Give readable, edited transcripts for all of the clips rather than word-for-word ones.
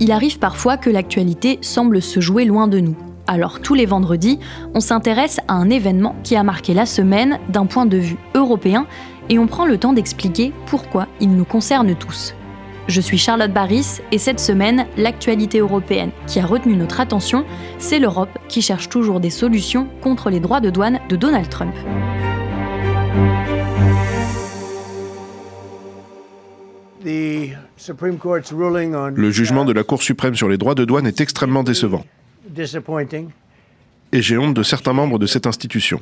Il arrive parfois que l'actualité semble se jouer loin de nous. Alors tous les vendredis, on s'intéresse à un événement qui a marqué la semaine d'un point de vue européen et on prend le temps d'expliquer pourquoi il nous concerne tous. Je suis Charlotte Baris et cette semaine, l'actualité européenne qui a retenu notre attention, c'est l'Europe qui cherche toujours des solutions contre les droits de douane de Donald Trump. Le jugement de la Cour suprême sur les droits de douane est extrêmement décevant. Et j'ai honte de certains membres de cette institution.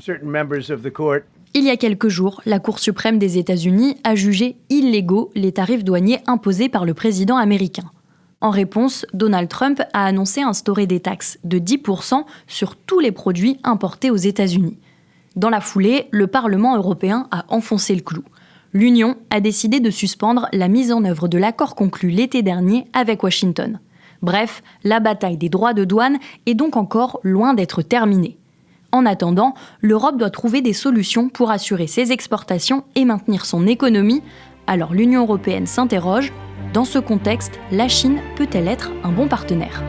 Il y a quelques jours, la Cour suprême des États-Unis a jugé illégaux les tarifs douaniers imposés par le président américain. En réponse, Donald Trump a annoncé instaurer des taxes de 10% sur tous les produits importés aux États-Unis. Dans la foulée, le Parlement européen a enfoncé le clou. L'Union a décidé de suspendre la mise en œuvre de l'accord conclu l'été dernier avec Washington. Bref, la bataille des droits de douane est donc encore loin d'être terminée. En attendant, l'Europe doit trouver des solutions pour assurer ses exportations et maintenir son économie. Alors l'Union européenne s'interroge, dans ce contexte, la Chine peut-elle être un bon partenaire ?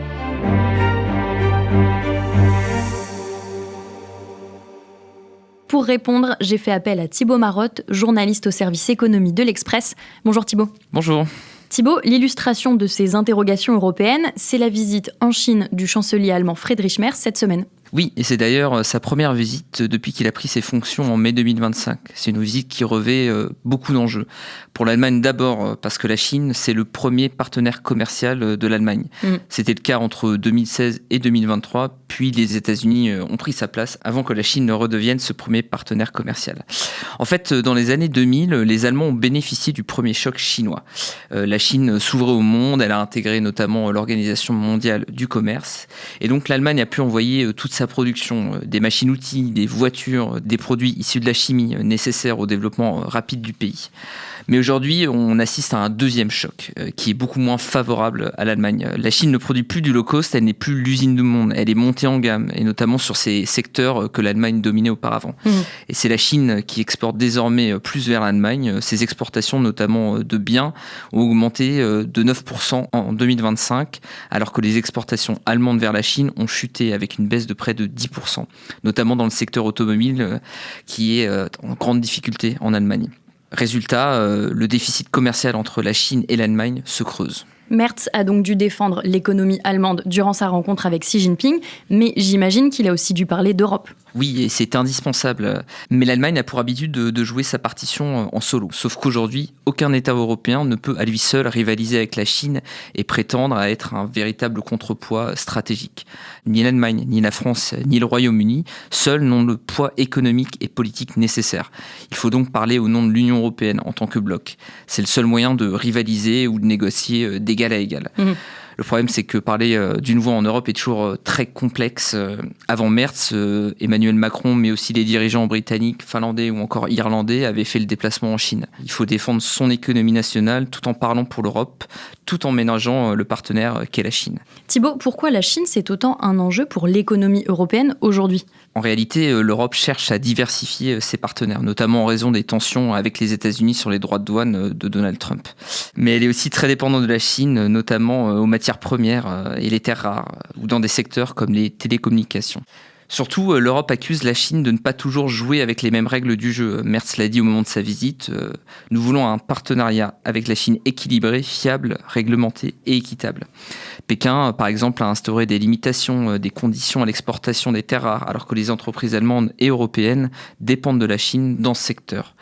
Pour répondre, j'ai fait appel à Thibaut Marotte, journaliste au service économie de l'Express. Bonjour Thibaut. Bonjour. Thibaut, l'illustration de ces interrogations européennes, c'est la visite en Chine du chancelier allemand Friedrich Merz cette semaine. Oui, et c'est d'ailleurs sa première visite depuis qu'il a pris ses fonctions en mai 2025. C'est une visite qui revêt beaucoup d'enjeux. Pour l'Allemagne d'abord, parce que la Chine, c'est le premier partenaire commercial de l'Allemagne. C'était le cas entre 2016 et 2023, puis les États-Unis ont pris sa place avant que la Chine ne redevienne ce premier partenaire commercial. En fait, dans les années 2000, les Allemands ont bénéficié du premier choc chinois. La Chine s'ouvrait au monde, elle a intégré notamment l'Organisation mondiale du commerce, et donc l'Allemagne a pu envoyer toute sa production, des machines-outils, des voitures, des produits issus de la chimie nécessaires au développement rapide du pays. Mais aujourd'hui, on assiste à un deuxième choc qui est beaucoup moins favorable à l'Allemagne. La Chine ne produit plus du low-cost, elle n'est plus l'usine du monde, elle est montée en gamme, et notamment sur ces secteurs que l'Allemagne dominait auparavant. Et c'est la Chine qui exporte désormais plus vers l'Allemagne. Ses exportations, notamment de biens, ont augmenté de 9% en 2025, alors que les exportations allemandes vers la Chine ont chuté avec une baisse de près de 10%, notamment dans le secteur automobile qui est en grande difficulté en Allemagne. Résultat, le déficit commercial entre la Chine et l'Allemagne se creuse. Merz a donc dû défendre l'économie allemande durant sa rencontre avec Xi Jinping, mais j'imagine qu'il a aussi dû parler d'Europe. Oui, et c'est indispensable. Mais l'Allemagne a pour habitude de jouer sa partition en solo. Sauf qu'aujourd'hui, aucun État européen ne peut à lui seul rivaliser avec la Chine et prétendre à être un véritable contrepoids stratégique. Ni l'Allemagne, ni la France, ni le Royaume-Uni, seuls n'ont le poids économique et politique nécessaire. Il faut donc parler au nom de l'Union européenne en tant que bloc. C'est le seul moyen de rivaliser ou de négocier d'égal à égal. Le problème, c'est que parler du nouveau en Europe est toujours très complexe. Avant Merz, Emmanuel Macron, mais aussi les dirigeants britanniques, finlandais ou encore irlandais avaient fait le déplacement en Chine. Il faut défendre son économie nationale tout en parlant pour l'Europe, tout en ménageant le partenaire qu'est la Chine. Thibaut, pourquoi la Chine, c'est autant un enjeu pour l'économie européenne aujourd'hui ? En réalité, l'Europe cherche à diversifier ses partenaires, notamment en raison des tensions avec les États-Unis sur les droits de douane de Donald Trump. Mais elle est aussi très dépendante de la Chine, notamment aux matières premières et les terres rares, ou dans des secteurs comme les télécommunications. Surtout, l'Europe accuse la Chine de ne pas toujours jouer avec les mêmes règles du jeu. Merz l'a dit au moment de sa visite, nous voulons un partenariat avec la Chine équilibré, fiable, réglementé et équitable. Pékin, par exemple, a instauré des limitations, des conditions à l'exportation des terres rares, alors que les entreprises allemandes et européennes dépendent de la Chine dans ce secteur.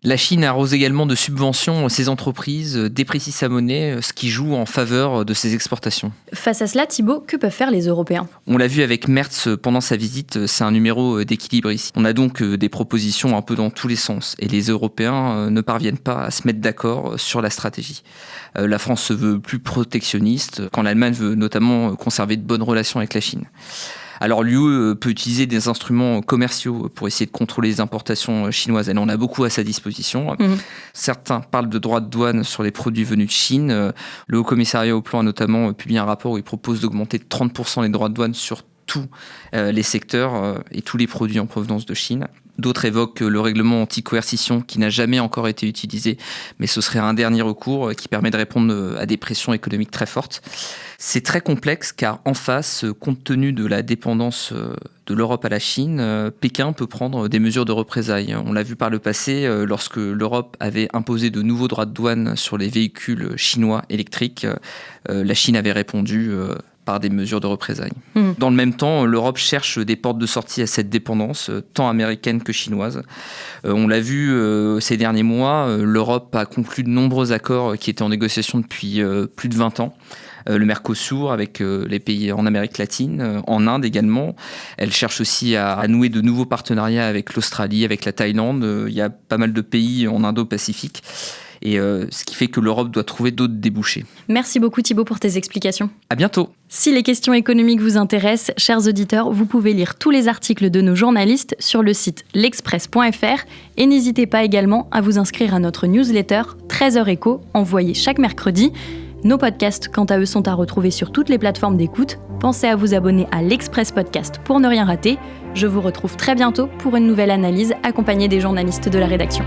La Chine arrose également de subventions ses entreprises, déprécie sa monnaie, ce qui joue en faveur de ses exportations. Face à cela, Thibaut, que peuvent faire les Européens ? On l'a vu avec Merz pendant sa visite, c'est un numéro d'équilibre ici. On a donc des propositions un peu dans tous les sens, et les Européens ne parviennent pas à se mettre d'accord sur la stratégie. La France se veut plus protectionniste, quand l'Allemagne veut notamment conserver de bonnes relations avec la Chine. Alors l'UE peut utiliser des instruments commerciaux pour essayer de contrôler les importations chinoises. Elle en a beaucoup à sa disposition. Certains parlent de droits de douane sur les produits venus de Chine. Le Haut Commissariat au Plan a notamment publié un rapport où il propose d'augmenter de 30% les droits de douane sur tous les secteurs et tous les produits en provenance de Chine. D'autres évoquent le règlement anti-coercition qui n'a jamais encore été utilisé, mais ce serait un dernier recours qui permet de répondre à des pressions économiques très fortes. C'est très complexe car en face, compte tenu de la dépendance de l'Europe à la Chine, Pékin peut prendre des mesures de représailles. On l'a vu par le passé, lorsque l'Europe avait imposé de nouveaux droits de douane sur les véhicules chinois électriques, la Chine avait répondu par des mesures de représailles. Dans le même temps, l'Europe cherche des portes de sortie à cette dépendance, tant américaine que chinoise. On l'a vu ces derniers mois, l'Europe a conclu de nombreux accords qui étaient en négociation depuis plus de 20 ans. Le Mercosur avec les pays en Amérique latine, en Inde également. Elle cherche aussi à nouer de nouveaux partenariats avec l'Australie, avec la Thaïlande. Il y a pas mal de pays en Indo-Pacifique. Et ce qui fait que l'Europe doit trouver d'autres débouchés. Merci beaucoup Thibaut pour tes explications. À bientôt. Si les questions économiques vous intéressent, chers auditeurs, vous pouvez lire tous les articles de nos journalistes sur le site l'express.fr et n'hésitez pas également à vous inscrire à notre newsletter 13h Éco, envoyée chaque mercredi. Nos podcasts, quant à eux, sont à retrouver sur toutes les plateformes d'écoute. Pensez à vous abonner à l'Express Podcast pour ne rien rater. Je vous retrouve très bientôt pour une nouvelle analyse accompagnée des journalistes de la rédaction.